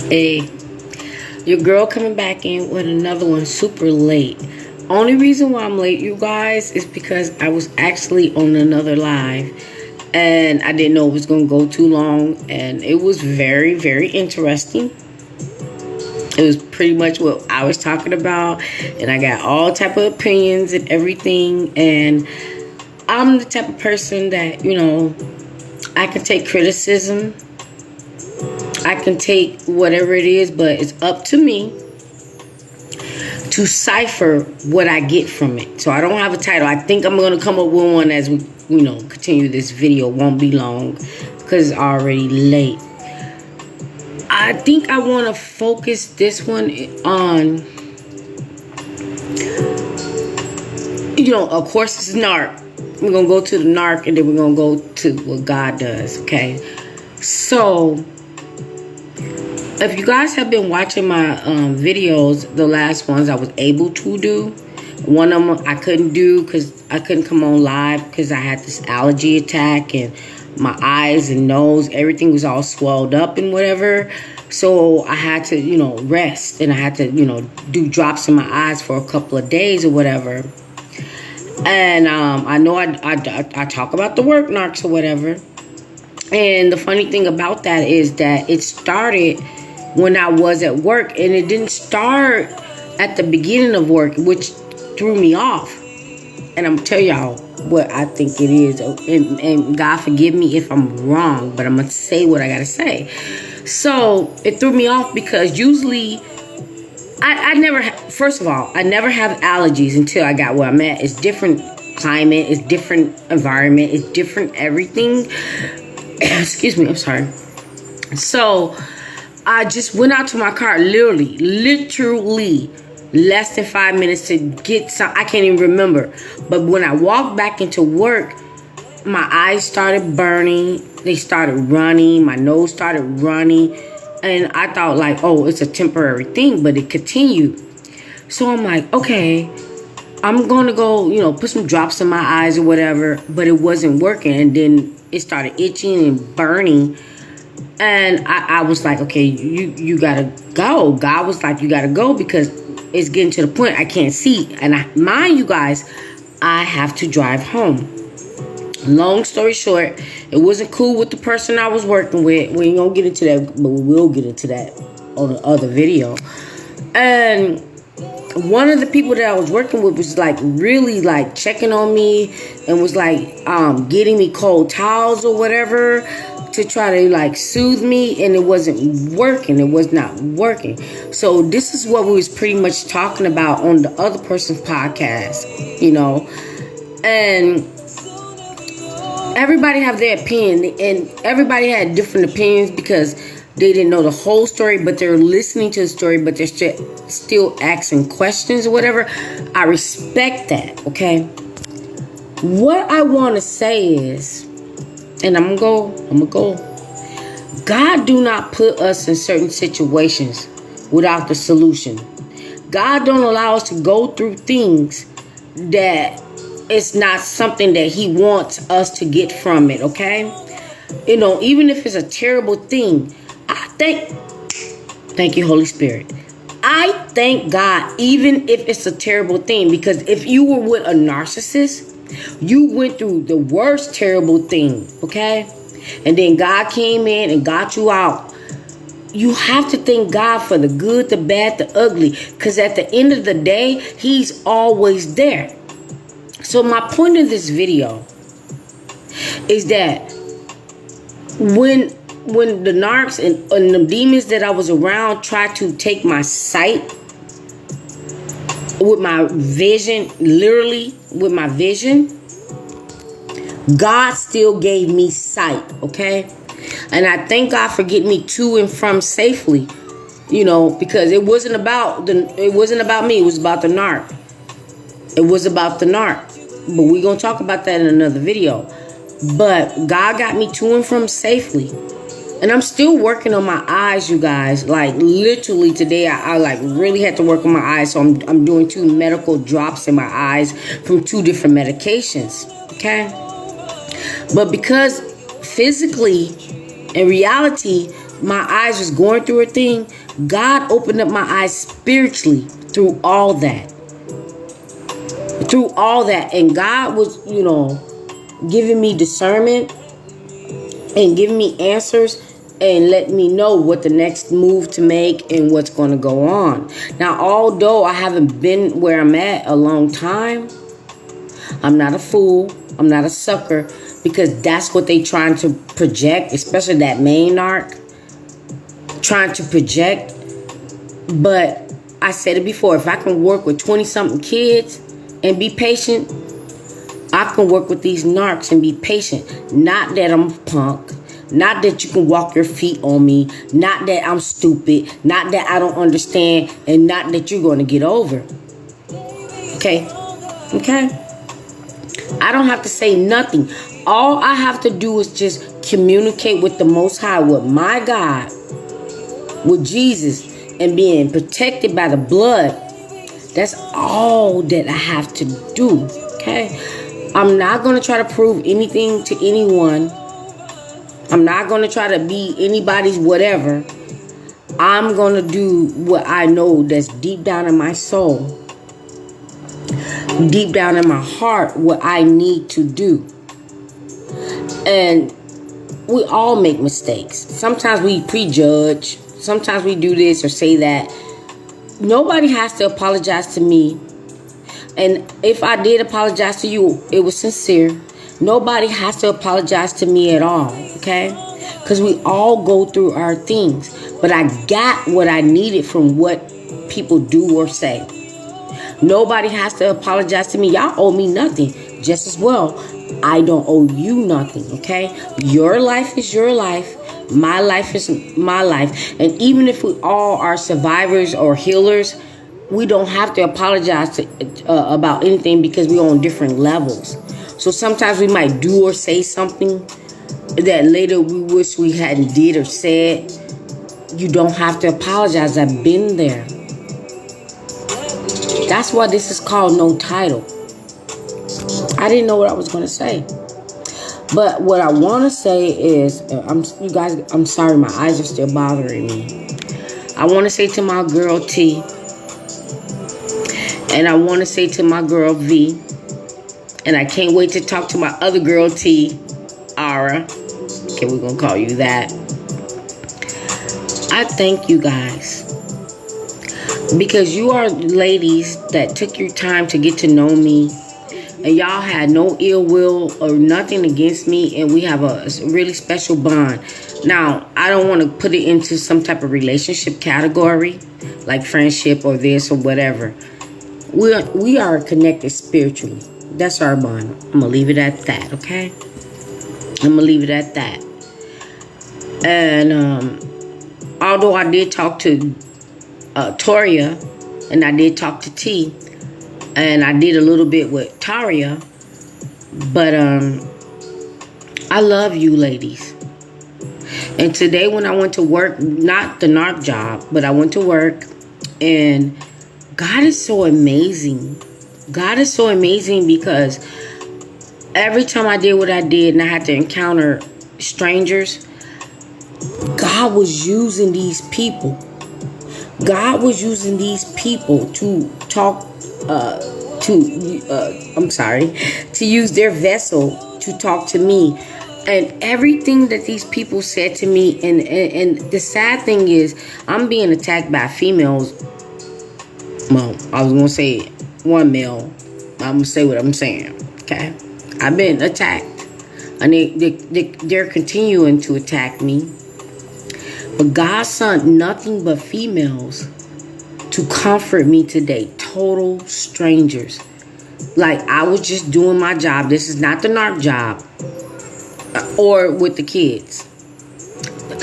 Hey, your girl coming back in with another one super late. Only reason why I'm late, you guys, is because I was actually on another live and I didn't know it was going to go too long, and it was very, very interesting. It was pretty much what I was talking about, and I got all type of opinions and everything, and I'm the type of person that, I can take criticism. I can take whatever it is, but it's up to me to cipher what I get from it. So I don't have a title. I think I'm going to come up with one as we, continue this video. It won't be long because it's already late. I think I want to focus this one on, of course, it's NARC. We're going to go to the NARC, and then we're going to go to what God does, okay? So if you guys have been watching my videos, the last ones I was able to do. One of them I couldn't do because I couldn't come on live because I had this allergy attack and my eyes and nose, everything was all swelled up and whatever. So I had to, rest, and I had to, do drops in my eyes for a couple of days or whatever. And I know I talk about the work narcs or whatever. And the funny thing about that is that it started when I was at work, and it didn't start at the beginning of work, which threw me off. And I'm gonna tell y'all what I think it is, and God forgive me if I'm wrong, but I'm gonna say what I gotta say. So it threw me off because usually I never first of all, I never have allergies until I got where I'm at. It's different climate, it's different environment, it's different everything. Excuse me, I'm sorry. So I just went out to my car, literally less than 5 minutes to get some. I can't even remember. But when I walked back into work, my eyes started burning. They started running. My nose started running. And I thought like, oh, it's a temporary thing, but it continued. So I'm like, okay, I'm going to go, put some drops in my eyes or whatever. But it wasn't working. And then it started itching and burning. And I was like, okay, you gotta go. God was like, you gotta go because it's getting to the point I can't see. And mind you guys, I have to drive home. Long story short, it wasn't cool with the person I was working with. We ain't gonna get into that, but we will get into that on the other video. And one of the people that I was working with was like really like checking on me and was like getting me cold towels or whatever to try to like soothe me, and it wasn't working. It was not working. So this is what we was pretty much talking about on the other person's podcast, and everybody have their opinion, and everybody had different opinions because they didn't know the whole story, but they're listening to the story, but they're still asking questions or whatever. I respect that, okay? What I want to say is, and I'm gonna go. God do not put us in certain situations without the solution. God don't allow us to go through things that it's not something that He wants us to get from it, okay? Even if it's a terrible thing, thank you, Holy Spirit. I thank God, even if it's a terrible thing, because if you were with a narcissist, you went through the worst terrible thing, okay? And then God came in and got you out. You have to thank God for the good, the bad, the ugly, because at the end of the day, He's always there. So my point in this video is that when the narcs and the demons that I was around tried to take my sight with my vision, literally with my vision, God still gave me sight, okay? And I thank God for getting me to and from safely, because it wasn't about me, it was about the narc. It was about the narc. But we're going to talk about that in another video. But God got me to and from safely. And I'm still working on my eyes, you guys. Like literally today, I like really had to work on my eyes. So I'm doing 2 medical drops in my eyes from 2 different medications. Okay. But because physically, in reality, my eyes was going through a thing, God opened up my eyes spiritually through all that. Through all that. And God was, giving me discernment and giving me answers and letting me know what the next move to make and what's going to go on. Now, although I haven't been where I'm at a long time, I'm not a fool. I'm not a sucker, because that's what they trying to project, especially that main arc, trying to project. But I said it before, if I can work with 20-something kids and be patient, I can work with these narcs and be patient. Not that I'm a punk. Not that you can walk your feet on me. Not that I'm stupid. Not that I don't understand. And not that you're going to get over. Okay? Okay? I don't have to say nothing. All I have to do is just communicate with the Most High, with my God, with Jesus, and being protected by the blood. That's all that I have to do. Okay? I'm not going to try to prove anything to anyone. I'm not going to try to be anybody's whatever. I'm going to do what I know that's deep down in my soul. Deep down in my heart, what I need to do. And we all make mistakes. Sometimes we prejudge. Sometimes we do this or say that. Nobody has to apologize to me. And if I did apologize to you, it was sincere. Nobody has to apologize to me at all, okay? Because we all go through our things. But I got what I needed from what people do or say. Nobody has to apologize to me. Y'all owe me nothing. Just as well, I don't owe you nothing, okay? Your life is your life. My life is my life. And even if we all are survivors or healers, we don't have to apologize about anything, because we're on different levels. So sometimes we might do or say something that later we wish we hadn't did or said. You don't have to apologize. I've been there. That's why this is called No Title. I didn't know what I was going to say. But what I want to say is, I'm sorry, my eyes are still bothering me. I want to say to my girl T, and I want to say to my girl V, and I can't wait to talk to my other girl T, Ara. Okay, we're going to call you that. I thank you guys. Because you are ladies that took your time to get to know me. And y'all had no ill will or nothing against me. And we have a really special bond. Now, I don't want to put it into some type of relationship category, like friendship or this or whatever. We are connected spiritually. That's our bond. I'm going to leave it at that, okay? I'm going to leave it at that. And although I did talk to Toria, and I did talk to T, and I did a little bit with Taria, but I love you ladies. And today when I went to work, not the narc job, but I went to work, and God is so amazing. God is so amazing, because every time I did what I did and I had to encounter strangers, God was using these people. God was using these people to talk, to use their vessel to talk to me. And everything that these people said to me, and the sad thing is, I'm being attacked by females. Well, I was going to say one male. I'm going to say what I'm saying, okay? I've been attacked. And they're continuing to attack me. But God sent nothing but females to comfort me today. Total strangers. Like, I was just doing my job. This is not the narc job. Or with the kids.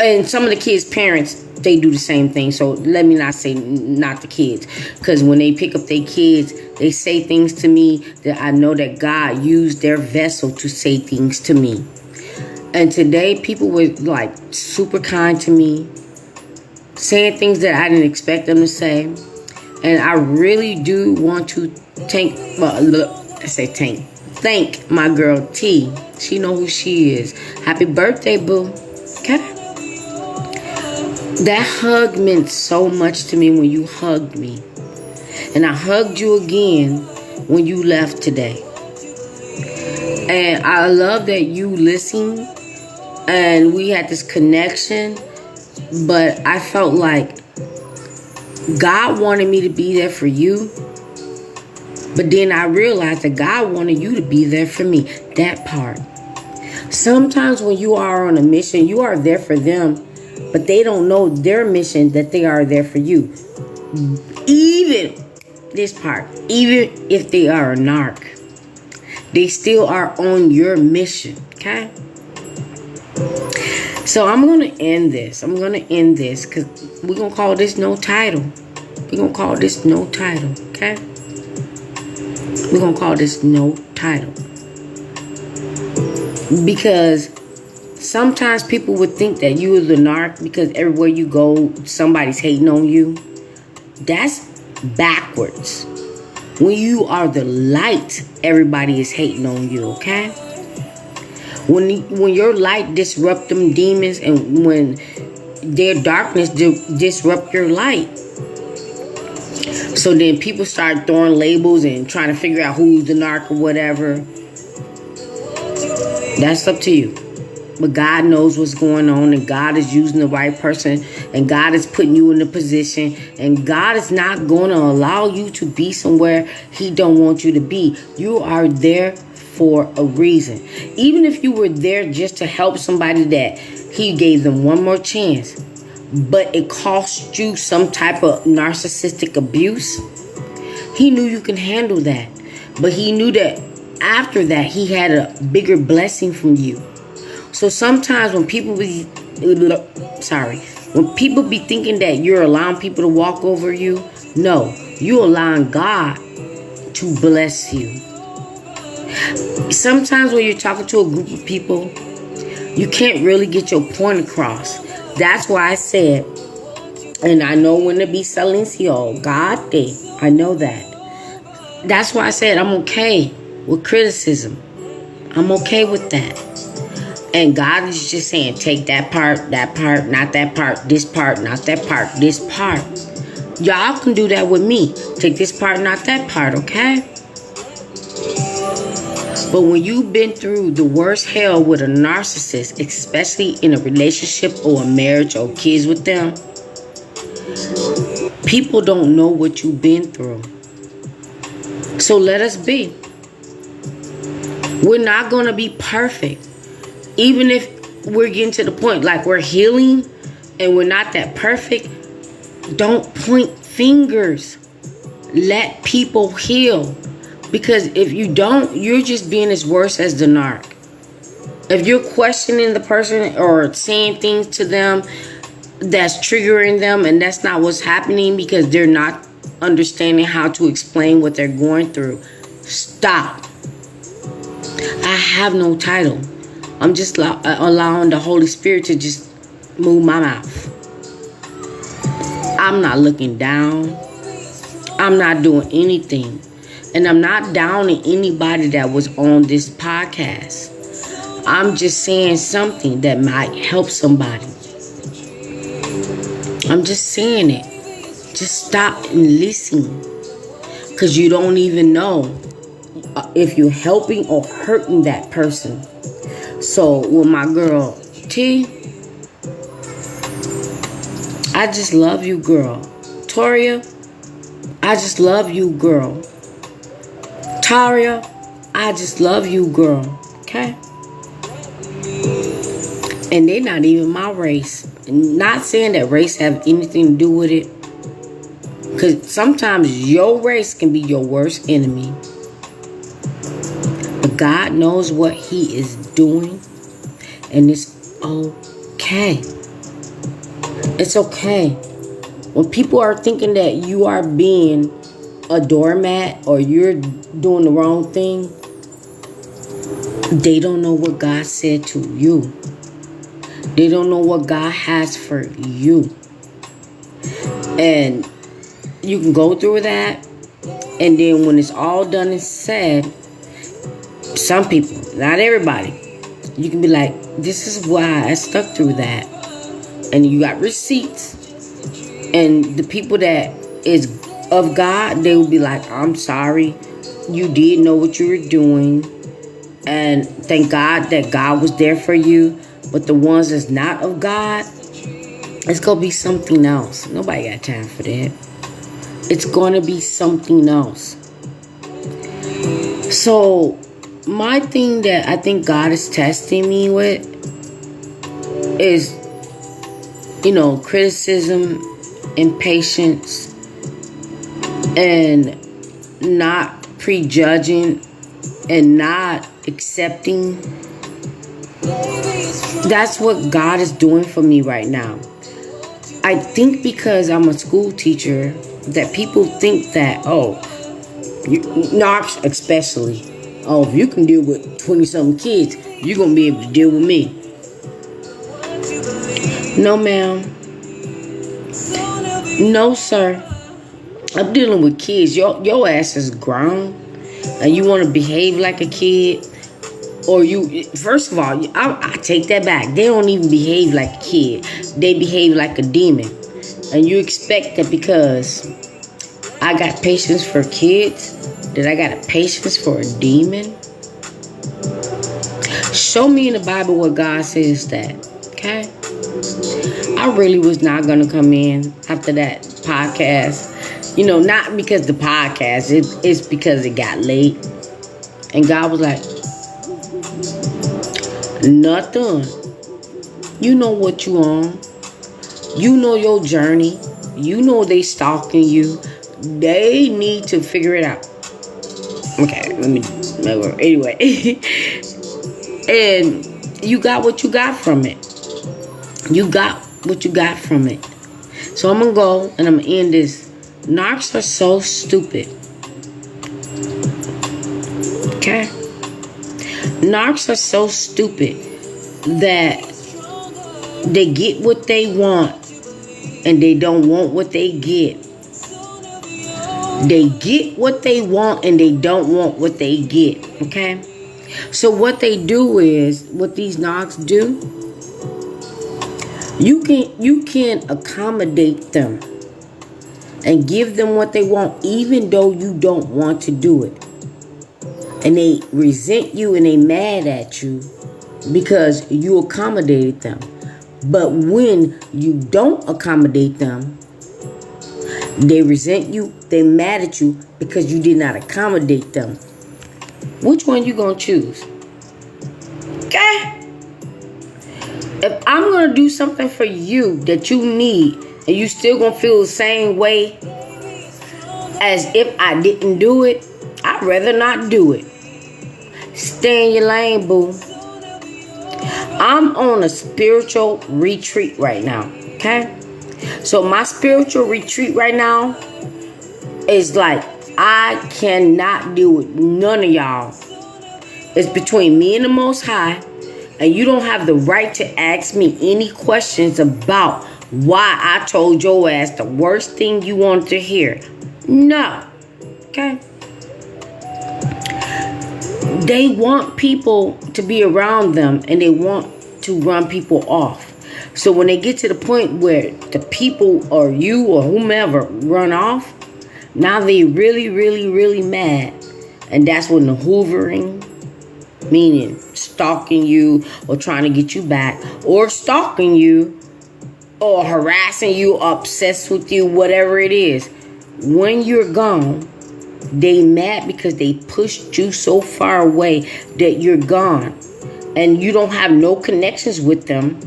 And some of the kids' parents, they do the same thing. So let me not say not the kids. Because when they pick up their kids, they say things to me that I know that God used their vessel to say things to me. And today, people were like super kind to me, saying things that I didn't expect them to say. And I really do want to thank my girl T. She know who she is. Happy birthday, boo. Okay? That hug meant so much to me when you hugged me. And I hugged you again when you left today. And I love that you listened and we had this connection. But I felt like God wanted me to be there for you. But then I realized that God wanted you to be there for me. That part. Sometimes when you are on a mission, you are there for them, but they don't know their mission, that they are there for you. Even this part, even if they are a narc, they still are on your mission. Okay? So I'm going to end this. Because we're going to call this no title. We're going to call this no title. Okay? We're going to call this no title. Because sometimes people would think that you are the narc because everywhere you go, somebody's hating on you. That's backwards. When you are the light, everybody is hating on you, okay? When your light disrupt them demons and when their darkness disrupt your light. So then people start throwing labels and trying to figure out who's the narc or whatever. That's up to you. But God knows what's going on, and God is using the right person, and God is putting you in a position, and God is not going to allow you to be somewhere He don't want you to be. You are there for a reason. Even if you were there just to help somebody that He gave them one more chance, but it cost you some type of narcissistic abuse, He knew you can handle that. But He knew that after that, He had a bigger blessing from you. So sometimes when people be thinking that you're allowing people to walk over you, no, you're allowing God to bless you. Sometimes when you're talking to a group of people, you can't really get your point across. That's why I said, and I know when to be silencio, God did. I know that. That's why I said I'm okay with criticism. I'm okay with that. And God is just saying, take that part, not that part, this part, not that part, this part. Y'all can do that with me. Take this part, not that part, okay? But when you've been through the worst hell with a narcissist, especially in a relationship or a marriage or kids with them, people don't know what you've been through. So let us be. We're not going to be perfect. Even if we're getting to the point like we're healing and we're not that perfect, don't point fingers. Let people heal. Because if you don't, you're just being as worse as the narc. If you're questioning the person or saying things to them that's triggering them and that's not what's happening because they're not understanding how to explain what they're going through, stop. I have no title. I'm just allowing the Holy Spirit to just move my mouth. I'm not looking down. I'm not doing anything. And I'm not downing anybody that was on this podcast. I'm just saying something that might help somebody. I'm just saying it. Just stop and listen. Because you don't even know if you're helping or hurting that person. So with my girl T, I just love you, girl. Toria, I just love you, girl. Taria, I just love you, girl. Okay? And they're not even my race. Not saying that race have anything to do with it. Because sometimes your race can be your worst enemy. But God knows what He is doing. And it's okay. It's okay. When people are thinking that you are being a doormat or you're doing the wrong thing, they don't know what God said to you. They don't know what God has for you. And you can go through that, and then when it's all done and said, some people, not everybody, you can be like, this is why I stuck through that. and you got receipts. And the people that is of God, they will be like, I'm sorry. You did know what you were doing. And thank God that God was there for you. But the ones that's not of God, it's going to be something else. Nobody got time for that. It's going to be something else. So, my thing that I think God is testing me with is, criticism, impatience, and not prejudging and not accepting. That's what God is doing for me right now. I think because I'm a school teacher that people think that, Knox especially, if you can deal with 20-something kids, you're going to be able to deal with me. No, ma'am. No, sir. I'm dealing with kids. Your ass is grown and you want to behave like a kid. Or first of all, I take that back. They don't even behave like a kid. They behave like a demon. And you expect that because I got patience for kids, that I got a patience for a demon? Show me in the Bible where God says that, okay? I really was not going to come in after that podcast. Not because the podcast, it's because it got late. And God was like, nothing. You know what you on. You know your journey. You know they stalking you. They need to figure it out. Okay, anyway. And you got what you got from it. You got what you got from it. So I'm going to go and I'm going to end this. Narcs are so stupid. Okay? Narcs are so stupid that they get what they want and they don't want what they get. They get what they want and they don't want what they get. Okay? So what they do is, what these narcs do, you can accommodate them and give them what they want even though you don't want to do it. And they resent you and they mad at you because you accommodated them. But when you don't accommodate them, they resent you, they mad at you because you did not accommodate them. Which one you gonna choose? Okay? If I'm gonna do something for you that you need and you still gonna feel the same way as if I didn't do it, I'd rather not do it. Stay in your lane, boo. I'm on a spiritual retreat right now, okay? So my spiritual retreat right now is like, I cannot deal with none of y'all. It's between me and the Most High, and you don't have the right to ask me any questions about why I told your ass the worst thing you wanted to hear. No, okay? They want people to be around them and they want to run people off. So when they get to the point where the people or you or whomever run off, now they really, really, really mad. And that's when the hoovering, meaning stalking you or trying to get you back, or stalking you or harassing you, obsessed with you, whatever it is. When you're gone, they mad because they pushed you so far away that you're gone. And you don't have no connections with them.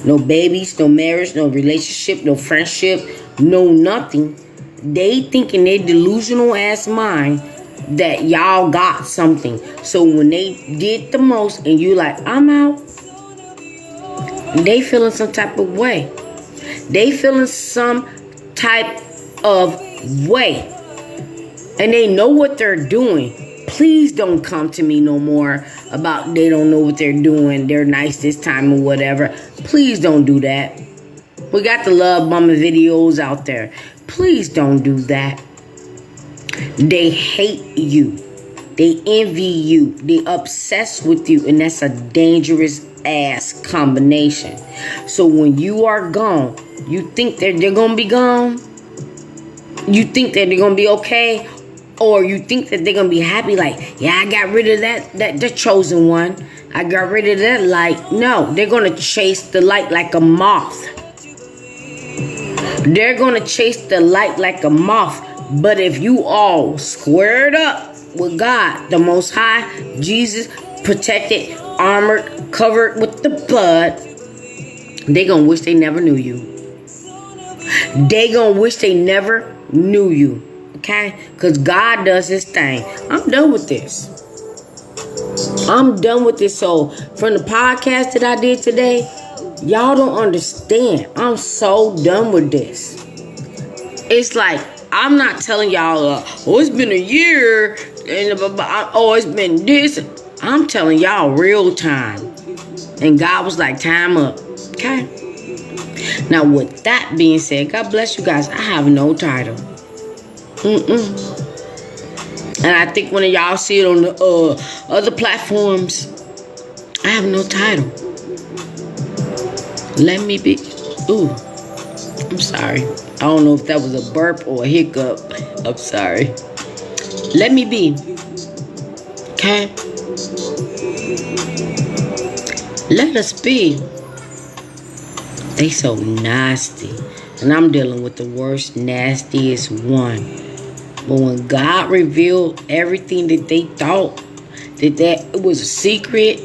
No babies, no marriage, no relationship, no friendship, no nothing. They think in their delusional ass mind that y'all got something. So when they did the most and you like, I'm out, they feeling some type of way. They feeling some type of way. And they know what they're doing. Please don't come to me no more about they don't know what they're doing. They're nice this time or whatever. Please don't do that. We got the love mama videos out there. Please don't do that. They hate you. They envy you. They obsessed with you. And that's a dangerous ass combination. So when you are gone, you think that they're gonna be gone? You think that they're gonna be okay? Or you think that they're gonna be happy, like, yeah, I got rid of that the chosen one. I got rid of that light. No, they're gonna chase the light like a moth. They're gonna chase the light like a moth. But if you all squared up with God, the Most High, Jesus, protected, armored, covered with the blood, they gonna wish they never knew you. They gonna wish they never knew you. Okay? Because God does his thing. I'm done with this. I'm done with this. So, from the podcast that I did today, y'all don't understand. I'm so done with this. It's like, I'm not telling y'all, oh, it's been a year, and oh, it's been this. I'm telling y'all real time. And God was like, time up. Okay? Now, with that being said, God bless you guys. I have no title. And I think when y'all see it on the other platforms, I have no title. Let me be. Ooh, I'm sorry. I don't know if that was a burp or a hiccup. I'm sorry. Let me be. Okay? Let us be. They so nasty. And I'm dealing with the worst, nastiest one. But when God revealed everything that they thought that it was a secret,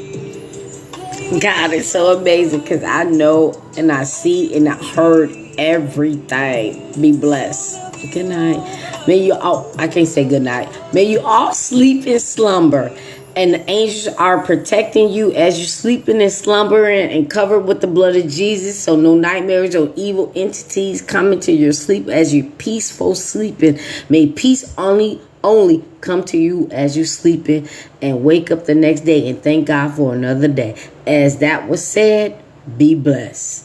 God is so amazing because I know and I see and I heard everything. Be blessed. Good night. May you all, I can't say good night. May you all sleep in slumber. And the angels are protecting you as you're sleeping and slumbering and covered with the blood of Jesus. So no nightmares or evil entities come into your sleep as you're peaceful sleeping. May peace only come to you as you're sleeping and wake up the next day and thank God for another day. As that was said, be blessed.